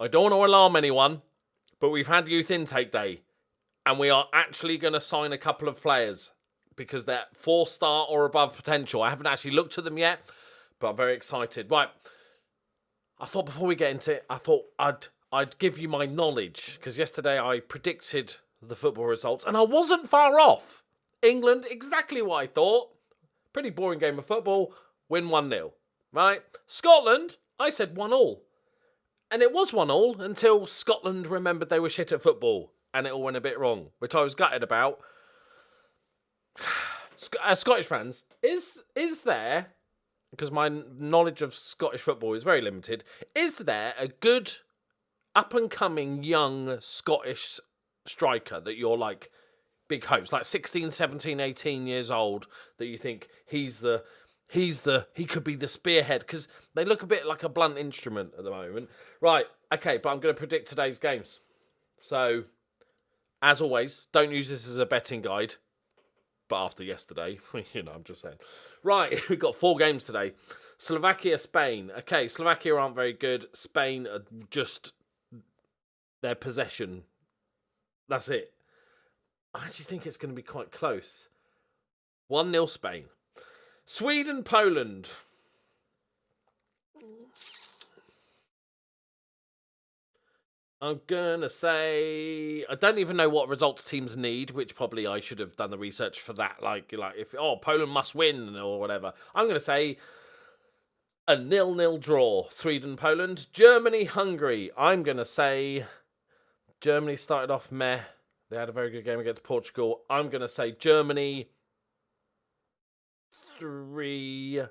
I don't want to alarm anyone, but we've had youth intake day, and we are actually going to sign a couple of players because they're 4-star or above potential. I haven't actually looked at them yet, but I'm very excited. Right, I thought before we get into it, I thought I'd give you my knowledge, because yesterday I predicted the football results, and I wasn't far off. England, exactly what I thought. Pretty boring game of football. Win 1-0, right? Scotland, I said 1-1. And it was 1-1 until Scotland remembered they were shit at football, and it all went a bit wrong, which I was gutted about. Scottish fans, is there, because my knowledge of Scottish football is very limited, is there a good up-and-coming young Scottish striker that you're like, big hopes, like 16, 17, 18 years old, that you think he could be the spearhead? Because they look a bit like a blunt instrument at the moment. Right, okay, but I'm going to predict today's games. So, as always, don't use this as a betting guide. But after yesterday, I'm just saying. Right, we've got 4 games today. Slovakia, Spain. Okay, Slovakia aren't very good. Spain are just their possession. That's it. I actually think it's going to be quite close. 1-0 Spain. Sweden, Poland. I'm going to say, I don't even know what results teams need, which probably I should have done the research for that. Like if Poland must win or whatever. I'm going to say a 0-0 draw. Sweden, Poland. Germany, Hungary. I'm going to say Germany started off meh. They had a very good game against Portugal. I'm going to say Germany 3-0.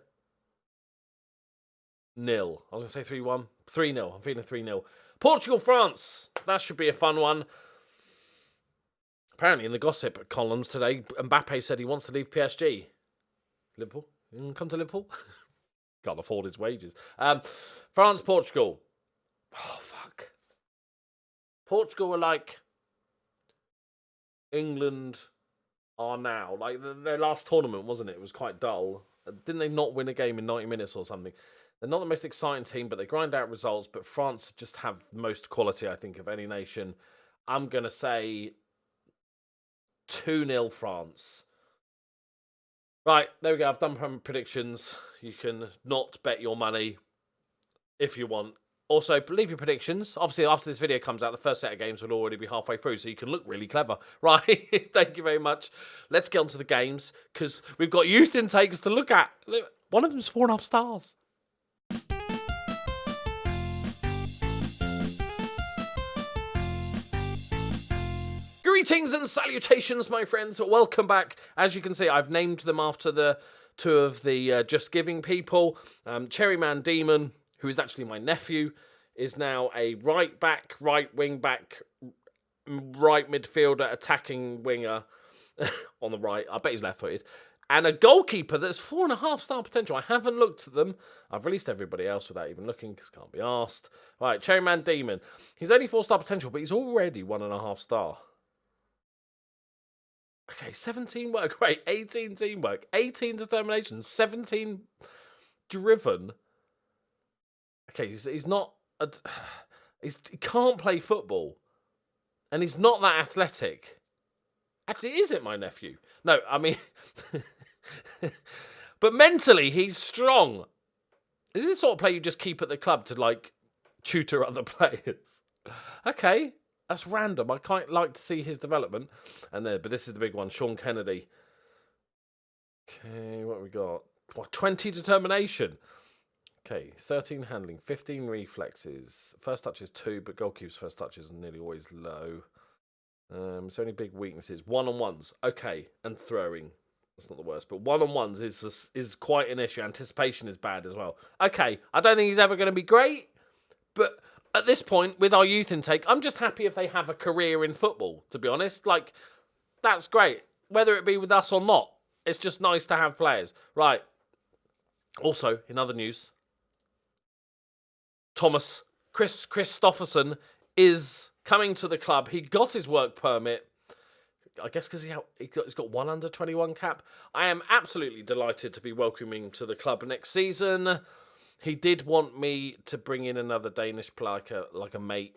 I was going to say 3-1. 3-0. I'm feeling 3-0. Portugal, France. That should be a fun one. Apparently in the gossip columns today, Mbappe said he wants to leave PSG. Liverpool? Come to Liverpool? Can't afford his wages. France, Portugal. Oh, fuck. Portugal are like England are now. Like their last tournament, wasn't it? It was quite dull. Didn't they not win a game in 90 minutes or something? They're not the most exciting team, but they grind out results. But France just have the most quality, I think, of any nation. I'm going to say 2-0 France. Right, there we go. I've done predictions. You can not bet your money if you want. Also, leave your predictions. Obviously, after this video comes out, the first set of games will already be halfway through, so you can look really clever. Right, thank you very much. Let's get on to the games, because we've got youth intakes to look at. One of them's 4.5 stars. Greetings and salutations, my friends. Welcome back. As you can see, I've named them after the 2 of the Just Giving people. Cherryman Demon, who is actually my nephew, is now a right back, right wing back, right midfielder, attacking winger on the right. I bet he's left-footed. And a goalkeeper that's 4.5 star potential. I haven't looked at them. I've released everybody else without even looking, because can't be asked. Right, Cherryman Demon. He's only 4-star potential, but he's already 1.5 star. Okay, 17 work rate, 18 teamwork, 18 determination, 17 driven. Okay, he's not... he can't play football. And he's not that athletic. Actually, is it my nephew? No, I mean... but mentally, he's strong. Is this the sort of player you just keep at the club to, like, tutor other players? Okay, that's random. I quite like to see his development. And then, but this is the big one, Sean Kennedy. Okay, what have we got? 20 determination. Okay, 13 handling, 15 reflexes. First touch is 2, but goalkeeper's first touch is nearly always low. So only big weaknesses. One-on-ones. Okay, and throwing. That's not the worst, but one-on-ones is quite an issue. Anticipation is bad as well. Okay, I don't think he's ever going to be great, but at this point, with our youth intake, I'm just happy if they have a career in football, to be honest. Like, that's great. Whether it be with us or not, it's just nice to have players. Right. Also, in other news, Chris Christopherson is coming to the club. He got his work permit, I guess because he's got 1 under-21 cap. I am absolutely delighted to be welcoming him to the club next season. He did want me to bring in another Danish player, like a mate,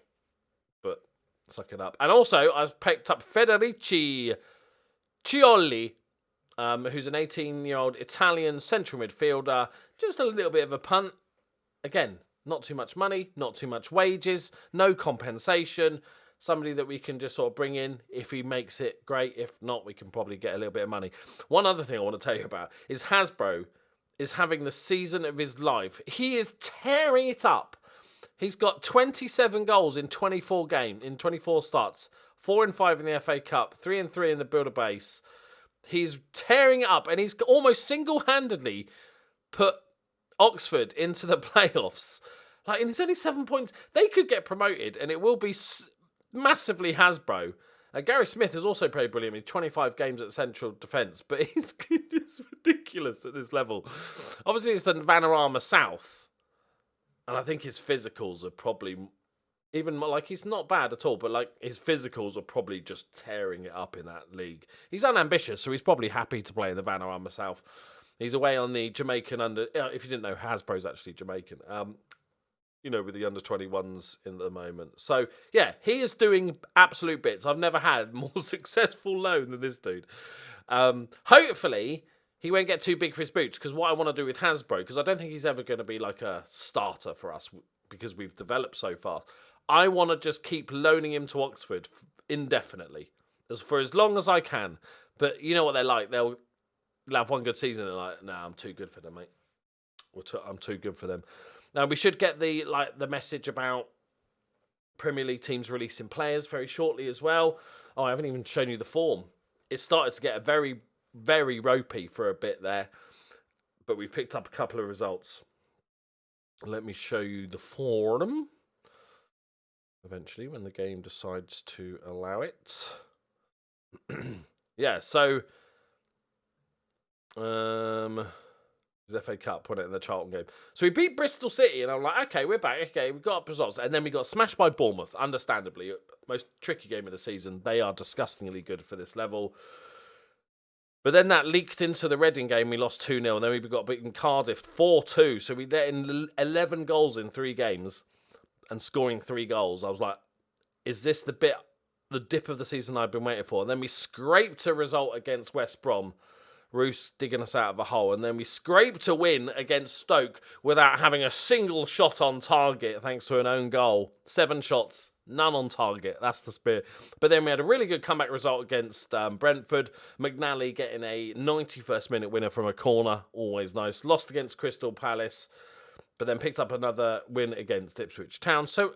but suck it up. And also, I've picked up Federici Ciolli, who's an 18-year-old Italian central midfielder. Just a little bit of a punt. Again, not too much money, not too much wages, no compensation. Somebody that we can just sort of bring in. If he makes it, great. If not, we can probably get a little bit of money. One other thing I want to tell you about is Hasbro is having the season of his life. He is tearing it up. He's got 27 goals in 24 starts, 4 and 5 in the FA Cup, 3 and 3 in the Builder Base. He's tearing it up, and he's almost single-handedly put Oxford into the playoffs. And it's only 7 points. They could get promoted, and it will be massively Hasbro. Gary Smith has also played brilliantly, 25 games at central defence, but he's just ridiculous at this level. Obviously, it's the Vanarama South, and I think his physicals are probably, he's not bad at all, but his physicals are probably just tearing it up in that league. He's unambitious, so he's probably happy to play in the Vanarama South. He's away on the Jamaican if you didn't know, Hasbro's actually Jamaican. With the under-21s in the moment. So, yeah, he is doing absolute bits. I've never had more successful loan than this dude. Hopefully, he won't get too big for his boots, because what I want to do with Hasbro, because I don't think he's ever going to be like a starter for us, because we've developed so far. I want to just keep loaning him to Oxford indefinitely, for as long as I can. But you know what they're like. They'll have one good season and they're like, nah, I'm too good for them, mate. I'm too good for them. Now, we should get the message about Premier League teams releasing players very shortly as well. Oh, I haven't even shown you the form. It started to get very, very ropey for a bit there, but we picked up a couple of results. Let me show you the form eventually when the game decides to allow it. Yeah, so FA Cup, put it in the Charlton game. So we beat Bristol City, and I'm like, okay, we're back. Okay, we've got results. And then we got smashed by Bournemouth, understandably. Most tricky game of the season. They are disgustingly good for this level. But then that leaked into the Reading game. We lost 2-0, and then we got beaten Cardiff 4-2. So we let in 11 goals in 3 games and scoring 3 goals. I was like, is this the dip of the season I've been waiting for? And then we scraped a result against West Brom. Roos digging us out of a hole, and then we scraped a win against Stoke without having a single shot on target thanks to an own goal. 7 shots, none on target. That's the spirit. But then we had a really good comeback result against Brentford. McNally getting a 91st minute winner from a corner, always nice. Lost against Crystal Palace, but then picked up another win against Ipswich Town. So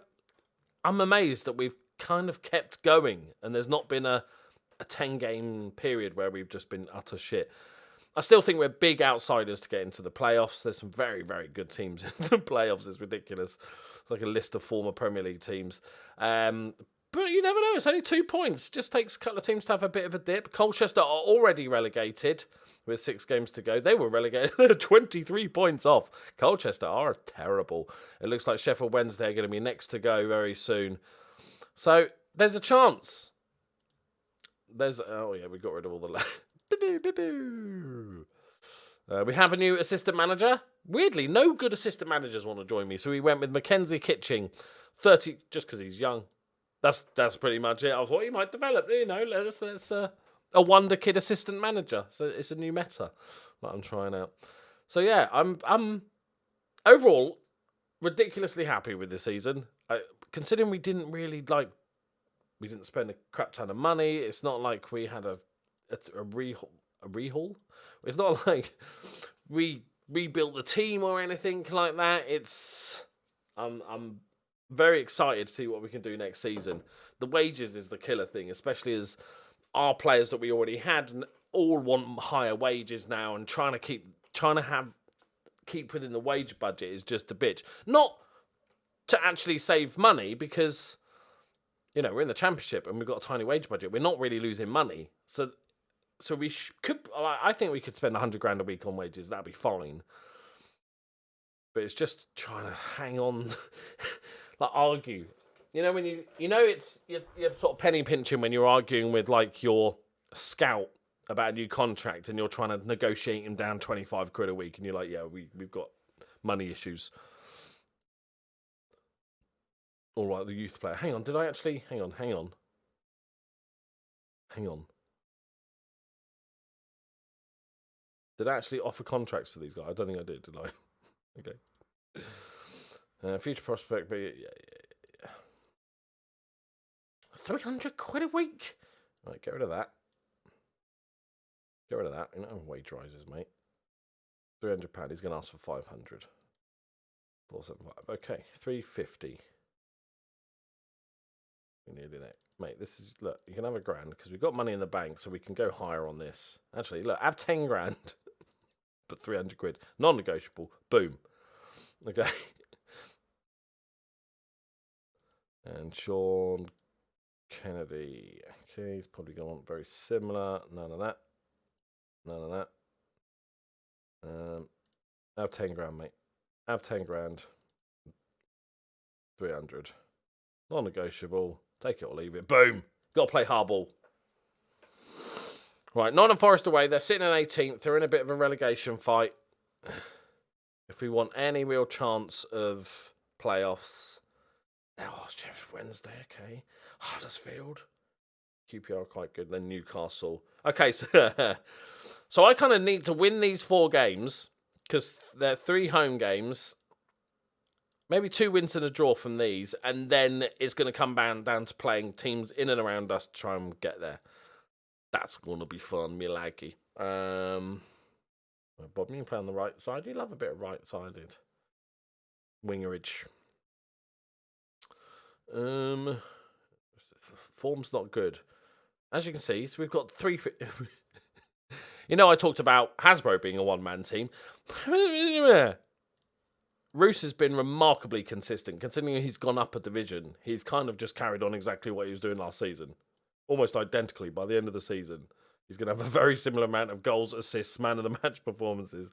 I'm amazed that we've kind of kept going, and there's not been a 10-game period where we've just been utter shit. I still think we're big outsiders to get into the playoffs. There's some very, very good teams in the playoffs. It's ridiculous. It's like a list of former Premier League teams. But you never know. It's only 2 points. Just takes a couple of teams to have a bit of a dip. Colchester are already relegated with 6 games to go. They were relegated. They're 23 points off. Colchester are terrible. It looks like Sheffield Wednesday are going to be next to go very soon. So there's a chance. We got rid of all the... we have a new assistant manager. Weirdly, no good assistant managers want to join me, so we went with Mackenzie Kitching, 30, just because he's young. That's pretty much it. I thought he might develop, let's a wonder kid assistant manager. So it's a new meta that I'm trying out. So yeah, I'm overall ridiculously happy with this season. Considering we didn't really we didn't spend a crap ton of money. It's not like we had a rehaul. It's not like we rebuilt the team or anything like that. I'm very excited to see what we can do next season. The wages is the killer thing, especially as our players that we already had and all want higher wages now, and trying to keep within the wage budget is just a bitch. Not to actually save money, because we're in the Championship and we've got a tiny wage budget. We're not really losing money. So we I think we could spend $100,000 a week on wages. That'd be fine. But it's just trying to hang on, argue. When you're sort of penny pinching when you're arguing with your scout about a new contract and you're trying to negotiate him down 25 quid a week, and you're like, yeah, we've got money issues. All right, the youth player. Hang on, did I actually... Hang on. Did I actually offer contracts to these guys? I don't think I did I? Okay. Future prospect, but yeah. 300 quid a week? Right, get rid of that. Get rid of that. You know, wage rises, mate. £300. He's going to ask for 500. 475. Okay, 350. We're nearly there. Mate, this is... Look, you can have £1,000 because we've got money in the bank, so we can go higher on this. Actually, look, have 10 grand. But 300 quid. Non-negotiable. Boom. Okay. And Sean Kennedy. Okay, he's probably going to want very similar. None of that. Have 10 grand, mate. Have 10 grand. 300. Non-negotiable. Take it or leave it. Boom. Got to play hardball. Right, Nottingham Forest away. They're sitting in 18th. They're in a bit of a relegation fight. If we want any real chance of playoffs... Oh, Sheffield Wednesday, okay. Huddersfield. QPR are quite good. Then Newcastle. Okay, so I kind of need to win these 4 games because they're 3 home games. Maybe 2 wins and a draw from these, and then it's going to come down to playing teams in and around us to try and get there. That's going to be fun, me likey. Bob, you play on the right side. You love a bit of right-sided wingerage. Form's not good. As you can see, so we've got 3... You know, I talked about Hasbro being a one-man team. Roos has been remarkably consistent. Considering he's gone up a division, he's kind of just carried on exactly what he was doing last season. Almost identically by the end of the season. He's going to have a very similar amount of goals, assists, man of the match performances.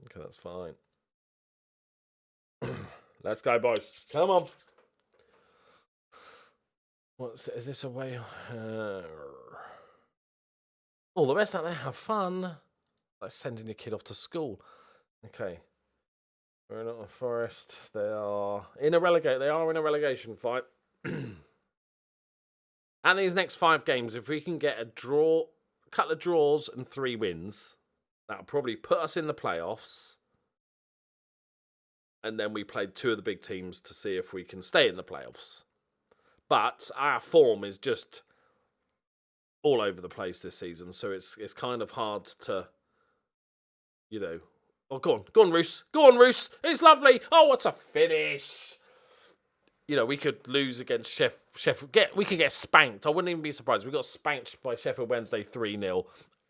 Okay, that's fine. Let's go, boys. Come on. Is this a way? All the rest out there, have fun. Like sending your kid off to school. Okay. We're in Nottingham Forest. They are in a relegation fight. And these next 5 games, if we can get a couple of draws and 3 wins, that'll probably put us in the playoffs. And then we played 2 of the big teams to see if we can stay in the playoffs. But our form is just all over the place this season, so it's kind of hard to, you know... Oh, go on, Roos. Go on, Roos. It's lovely. Oh, what's a finish? You know, we could lose against Sheffield. We could get spanked. I wouldn't even be surprised. We got spanked by Sheffield Wednesday 3-0,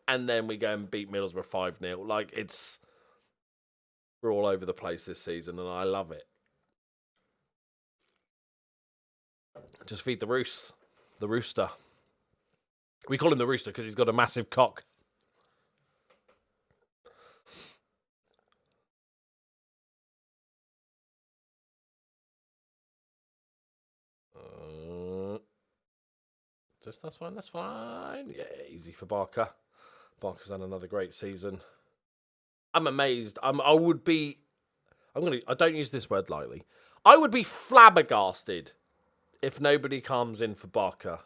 and then we go and beat Middlesbrough 5-0. Like, we're all over the place this season, and I love it. Just feed the rooster. We call him the rooster because he's got a massive cock. That's fine. Yeah, easy for Barker. Barker's had another great season. I'm amazed. I don't use this word lightly. I would be flabbergasted if nobody comes in for Barker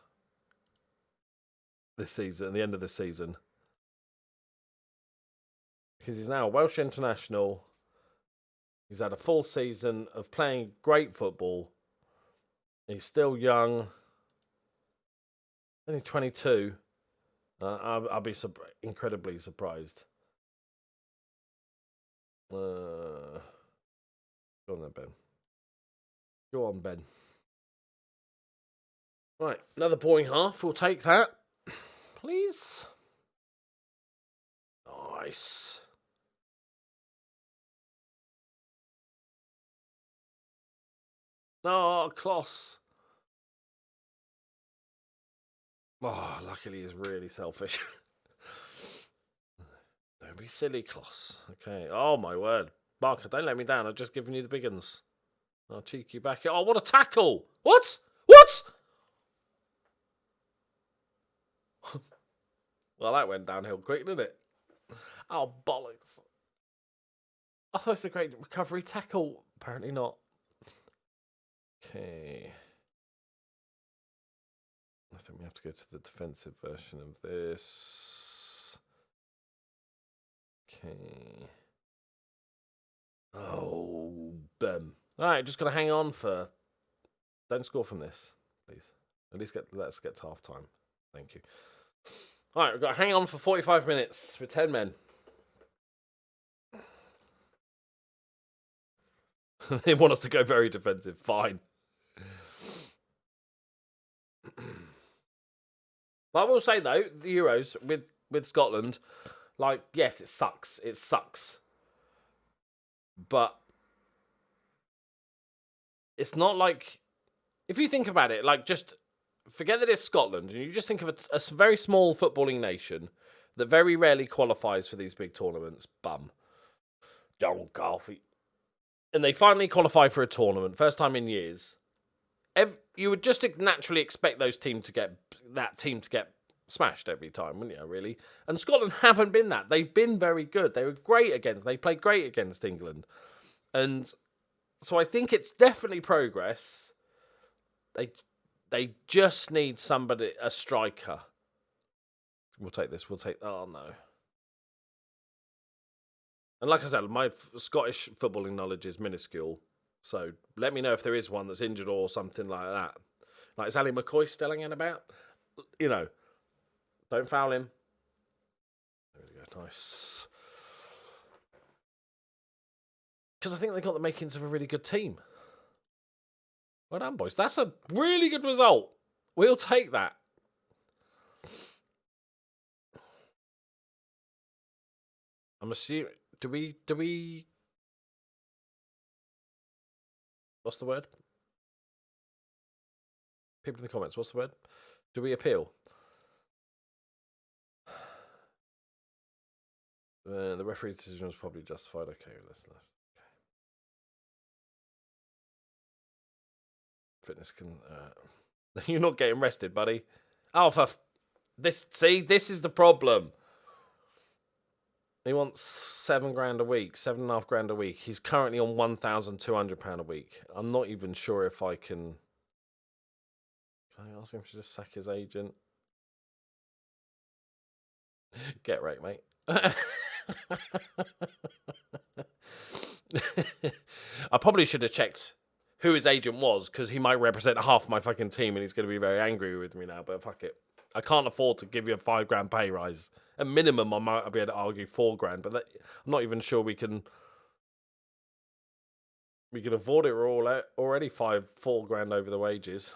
this season, at the end of the season. Because he's now a Welsh international. He's had a full season of playing great football. He's still young. Only 22. I'll be incredibly surprised. Go on then, Ben. Go on, Ben. Right, another boring half. We'll take that. Please. Nice. Oh, Kloss. Oh, luckily he's really selfish. Don't be silly, Kloss. Okay. Oh, my word. Barker, don't let me down. I've just given you the big uns. I'll cheek you back. Oh, what a tackle. What? Well, that went downhill quick, didn't it? Oh, bollocks. I thought it was a great recovery tackle. Apparently not. Okay. I think we have to go to the defensive version of this. Okay. Oh, bum. All right, just got to hang on for... Don't score from this, please. At least let's get to half time. Thank you. All right, we've got to hang on for 45 minutes with 10 men. They want us to go very defensive. Fine. But I will say, though, the Euros with Scotland, like, yes, it sucks. It sucks. But it's not like... If you think about it, like, just forget that it's Scotland, and you just think of a very small footballing nation that very rarely qualifies for these big tournaments. Bum. John Garfield. And they finally qualify for a tournament, first time in years. You would just naturally expect that team to get smashed every time, wouldn't you, really? And Scotland haven't been that. They've been very good. They played great against England. And so I think it's definitely progress. They just need somebody, a striker. We'll take this. Oh, no. And like I said, my Scottish footballing knowledge is minuscule. So let me know if there is one that's injured or something like that. Like, is Ali McCoy still hanging about? You know, don't foul him. There we go. Nice. Because I think they got the makings of a really good team. Well done, boys. That's a really good result. We'll take that. I'm assuming... Do we... What's the word? People in the comments, what's the word? Do we appeal? The referee's decision was probably justified. Okay, let's okay. Fitness can... You're not getting rested, buddy. Oh, this is the problem. He wants £7,000 a week, £7,500 a week. He's currently on £1,200 a week. I'm not even sure if I can... Can I ask him to just sack his agent? Get right, mate. I probably should have checked who his agent was, because he might represent half my fucking team and he's going to be very angry with me now, but fuck it. I can't afford to give you a £5,000 pay rise. At minimum, I might be able to argue £4,000, but I'm not even sure we can afford it. We're all already £4,000 over the wages.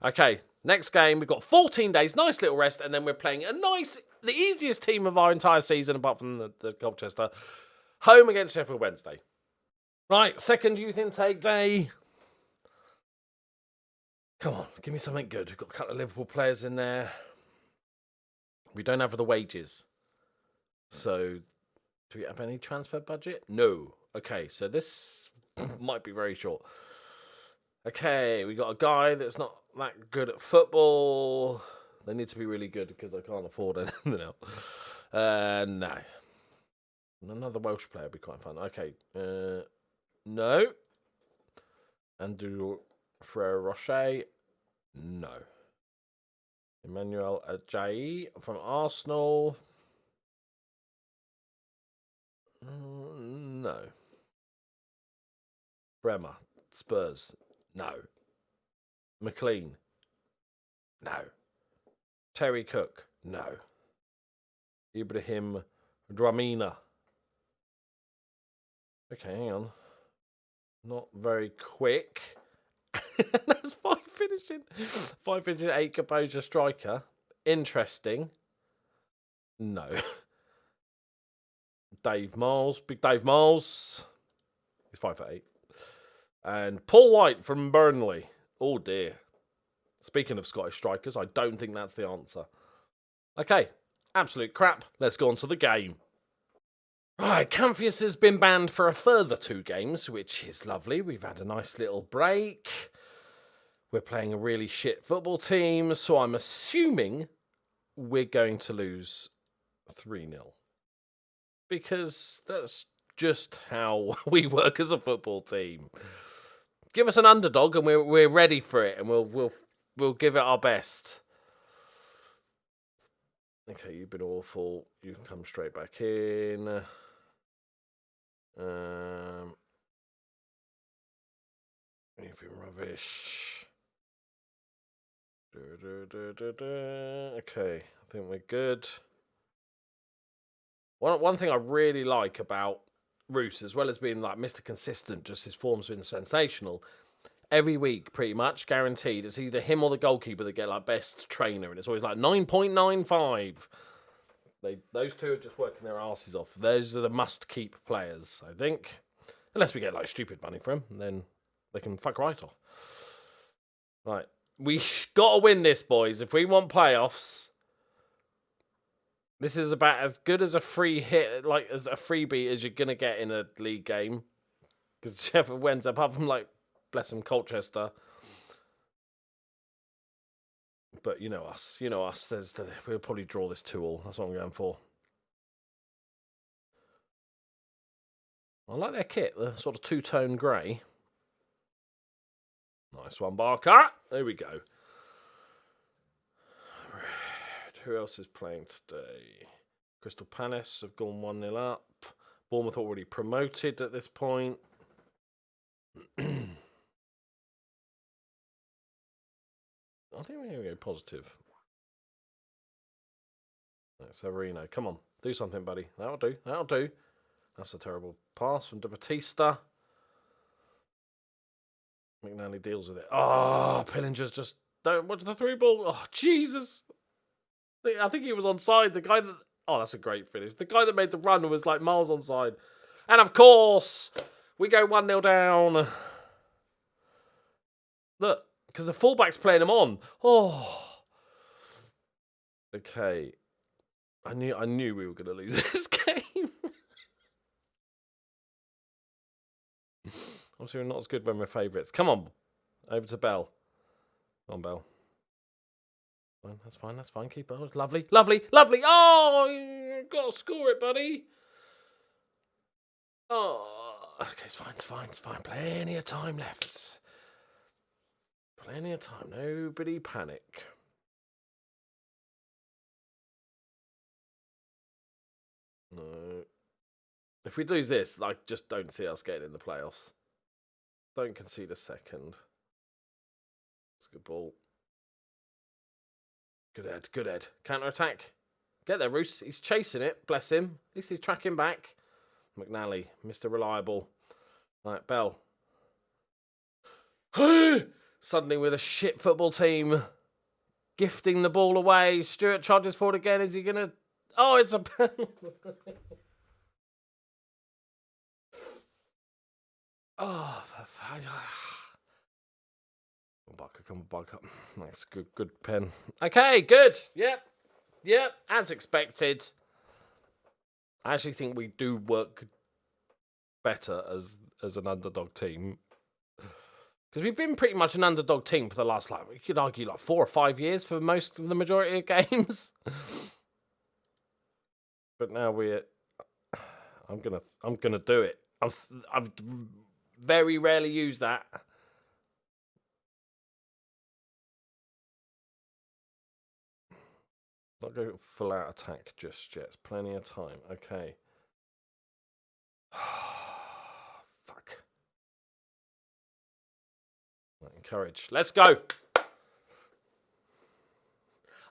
Okay, next game. We've got 14 days, nice little rest, and then we're playing the easiest team of our entire season, apart from the Colchester, home against Sheffield Wednesday. Right, second youth intake day. Come on, give me something good. We've got a couple of Liverpool players in there. We don't have the wages. So, do we have any transfer budget? No. Okay, so this might be very short. Okay, we got a guy that's not that good at football. They need to be really good because I can't afford anything else. No. Another Welsh player would be quite fun. Okay. No. Andrew Frere-Rocher. No. Emmanuel Ajayi from Arsenal. No. Bremer. Spurs. No. McLean. No. Terry Cook. No. Ibrahim Dramina. Okay, hang on. Not very quick. That's 5 finishing. 5 finishing, 8 composure striker. Interesting. No. Dave Miles. Big Dave Miles. He's 5'8". And Paul White from Burnley. Oh dear. Speaking of Scottish strikers, I don't think that's the answer. Okay. Absolute crap. Let's go on to the game. Right, Camphius has been banned for a further 2 games, which is lovely. We've had a nice little break. We're playing a really shit football team, so I'm assuming we're going to lose 3-0. Because that's just how we work as a football team. Give us an underdog and we're ready for it, and we'll give it our best. Okay, you've been awful. You can come straight back in. You've been rubbish. Okay, I think we're good. One thing I really like about Roos, as well as being like Mr. Consistent, just his form's been sensational. Every week, pretty much guaranteed, it's either him or the goalkeeper that get like best trainer, and it's always like 9.95. Those two are just working their asses off. Those are the must-keep players, I think. Unless we get like stupid money for them, then they can fuck right off. Right, we got to win this, boys. If we want playoffs, this is about as good as a free hit, like as a freebie as you're gonna get in a league game. Because Sheffield Wed, apart from like, bless them, Colchester. But you know us. We'll probably draw this 2-2. That's what I'm going for. I like their kit, the sort of two-tone grey. Nice one, Barker. There we go. Who else is playing today? Crystal Palace have gone 1-0 up. Bournemouth already promoted at this point. I think we're going to go positive. Severino, come on. Do something, buddy. That'll do. That'll do. That's a terrible pass from De Batista. McNally deals with it. Oh, Pillinger's just... Don't watch the through ball. Oh, Jesus. I think he was onside. The guy that... Oh, that's a great finish. The guy that made the run was like miles onside. And of course, we go 1-0 down. Look, because the fullback's playing him on. Oh. Okay. I knew we were going to lose this game. Obviously, we're not as good when we're favourites. Come on. Over to Bell. Come on, Bell. That's fine, that's fine. Keep it. Lovely, lovely, lovely. Oh, you've got to score it, buddy. Oh, okay, it's fine, it's fine, it's fine. Plenty of time left. Plenty of time. Nobody panic. No. If we lose this, like, just don't see us getting in the playoffs. Don't concede a second. It's a good ball. Good head, good head. Counter-attack. Get there, Roos. He's chasing it. Bless him. At least he's tracking back. McNally, Mr. Reliable. Right, Bell. Suddenly with a shit football team gifting the ball away. Stewart charges forward again. Is he going to... Oh, it's a... Oh, come on, Barker. Nice, good pen. Okay, good. Yep, as expected. I actually think we do work better as an underdog team. Because we've been pretty much an underdog team for the last, like, you could argue, like 4 or 5 years for most of the majority of games. But now I'm gonna do it. I've very rarely used that. Not go full out attack just yet. It's plenty of time. Okay. Fuck. Right, encourage. Let's go.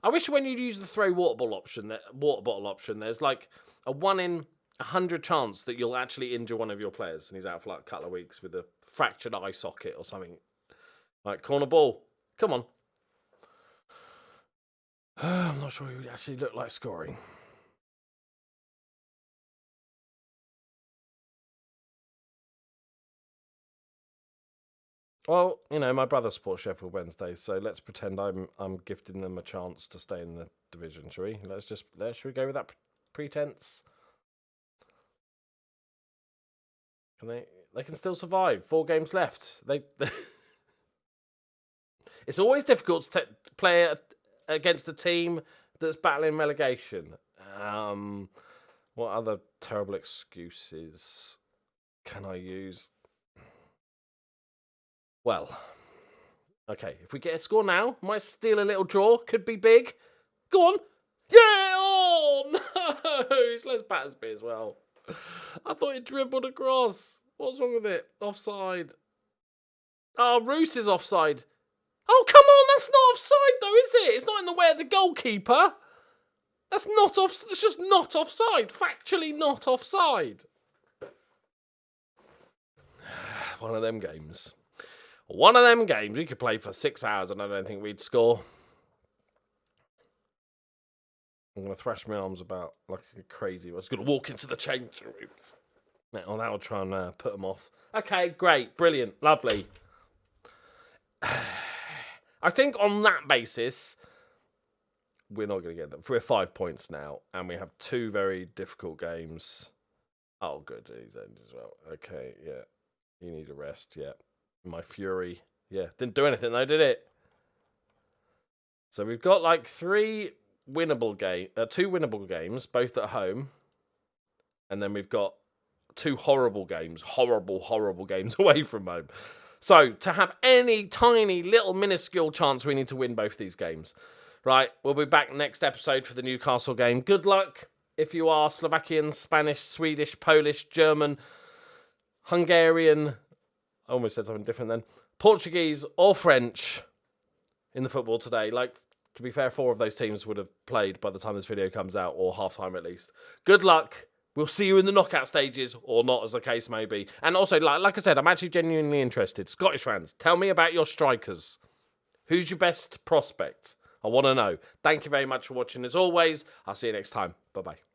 I wish when you use the throw water bottle option, there's like a 1 in 100 chance that you'll actually injure one of your players, and he's out for like a couple of weeks with a fractured eye socket or something. Right, corner ball. Come on. I'm not sure he would actually look like scoring. Well, you know, my brother supports Sheffield Wednesday, so let's pretend I'm gifting them a chance to stay in the division, shall we? Should we go with that pretense? They can still survive. 4 games left. It's always difficult to play against a team that's battling relegation. One What other terrible excuses can I use? Well, okay, if we get a score now, might steal a little draw, could be big. Go on. Yeah! Oh, no! It's Les Battersby as well. I thought he dribbled across. What's wrong with it? Offside. Oh, Roos is offside. Oh, come on, that's not offside though, is it? It's not in the way of the goalkeeper. That's not off. That's just not offside. Factually not offside. One of them games. One of them games. We could play for 6 hours and I don't think we'd score. I'm going to thrash my arms about like a crazy. I was going to walk into the changing rooms. Now that'll try and put them off. Okay, great. Brilliant. Lovely. I think on that basis, we're not going to get them. We're 5 points now, and we have 2 very difficult games. Oh, good. He's ended as well. Okay, yeah. You need a rest, yeah. My Fury. Yeah, didn't do anything though, did it? So we've got like 2 winnable games, both at home. And then we've got 2 horrible games, horrible games away from home. So to have any tiny little minuscule chance, we need to win both these games. Right, we'll be back next episode for the Newcastle game. Good luck if you are Slovakian, Spanish, Swedish, Polish, German, Hungarian, I almost said something different then, Portuguese or French in the football today. Like, to be fair, 4 of those teams would have played by the time this video comes out, or half-time at least. Good luck. We'll see you in the knockout stages, or not, as the case may be. And also, like I said, I'm actually genuinely interested. Scottish fans, tell me about your strikers. Who's your best prospect? I want to know. Thank you very much for watching. As always, I'll see you next time. Bye-bye.